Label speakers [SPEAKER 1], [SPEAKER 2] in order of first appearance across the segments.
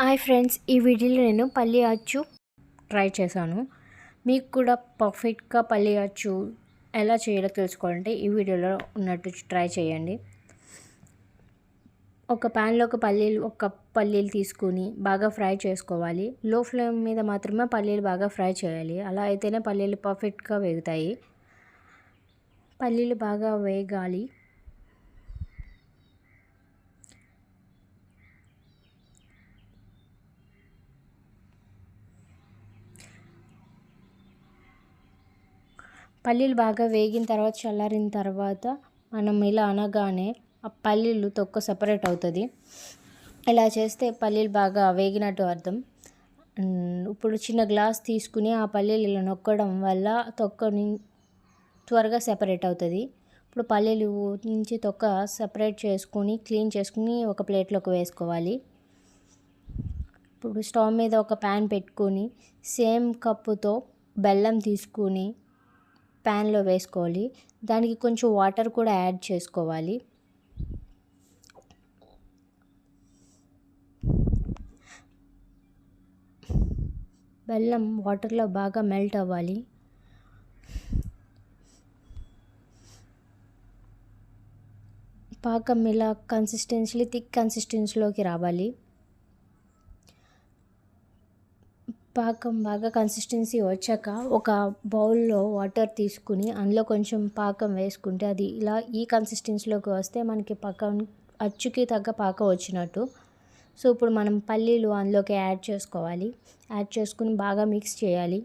[SPEAKER 1] Hi friends, ఈ వీడియోలో నేను పల్లి అచ్చు ట్రై చేశాను. మీకు కూడా పర్ఫెక్ట్గా పల్లి అచ్చు ఎలా చేయాలో తెలుసుకోవాలంటే ఈ వీడియోలో ఉన్నట్టు ట్రై చేయండి. ఒక ప్యాన్లో ఒక కప్ పల్లీలు తీసుకుని బాగా ఫ్రై చేసుకోవాలి. లో ఫ్లేమ్ మీద మాత్రమే పల్లీలు బాగా ఫ్రై చేయాలి. అలా అయితేనే పల్లీలు పర్ఫెక్ట్గా వేగుతాయి. పల్లీలు బాగా వేగాలి. పల్లీలు బాగా వేగిన తర్వాత చల్లారిన తర్వాత మనం ఇలా అనగానే ఆ పల్లీలు తొక్క సపరేట్ అవుతుంది. ఇలా చేస్తే పల్లీలు బాగా వేగినట్టు అర్థం. ఇప్పుడు చిన్న గ్లాస్ తీసుకుని ఆ పల్లీలు ఇలా నొక్కడం వల్ల తొక్కని త్వరగా సెపరేట్ అవుతుంది. ఇప్పుడు పల్లీలు నుంచి తొక్క సెపరేట్ చేసుకుని క్లీన్ చేసుకుని ఒక ప్లేట్లోకి వేసుకోవాలి. ఇప్పుడు స్టవ్ మీద ఒక ప్యాన్ పెట్టుకొని సేమ్ కప్పుతో బెల్లం తీసుకుని ప్యాన్లో వేసుకోవాలి. దానికి కొంచెం వాటర్ కూడా యాడ్ చేసుకోవాలి. బెల్లం వాటర్లో బాగా మెల్ట్ అవ్వాలి. పాకం ఇలా థిక్ కన్సిస్టెన్సీలోకి రావాలి. పాకం బాగా కన్సిస్టెన్సీ వచ్చాక ఒక బౌల్లో వాటర్ తీసుకుని అందులో కొంచెం పాకం వేసుకుంటే అది ఇలా ఈ కన్సిస్టెన్సీలోకి వస్తే మనకి పాకం అచ్చుకి తగ్గ పాకం వచ్చినట్టు. సో ఇప్పుడు మనం పల్లీలు అందులోకి యాడ్ చేసుకోవాలి. యాడ్ చేసుకుని బాగా మిక్స్ చేయాలి.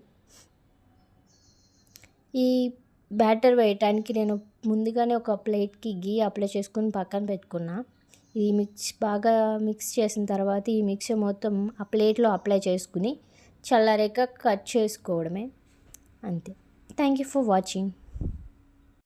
[SPEAKER 1] ఈ బ్యాటర్ వేయటానికి నేను ముందుగానే ఒక ప్లేట్కి గీ అప్లై చేసుకుని పక్కన పెట్టుకున్నా. ఇది బాగా మిక్స్ చేసిన తర్వాత ఈ మిక్సర్ మొత్తం ఆ ప్లేట్లో అప్లై చేసుకుని చల్లారాక కట్ చేసుకోవడమే, అంతే. Thank you for watching.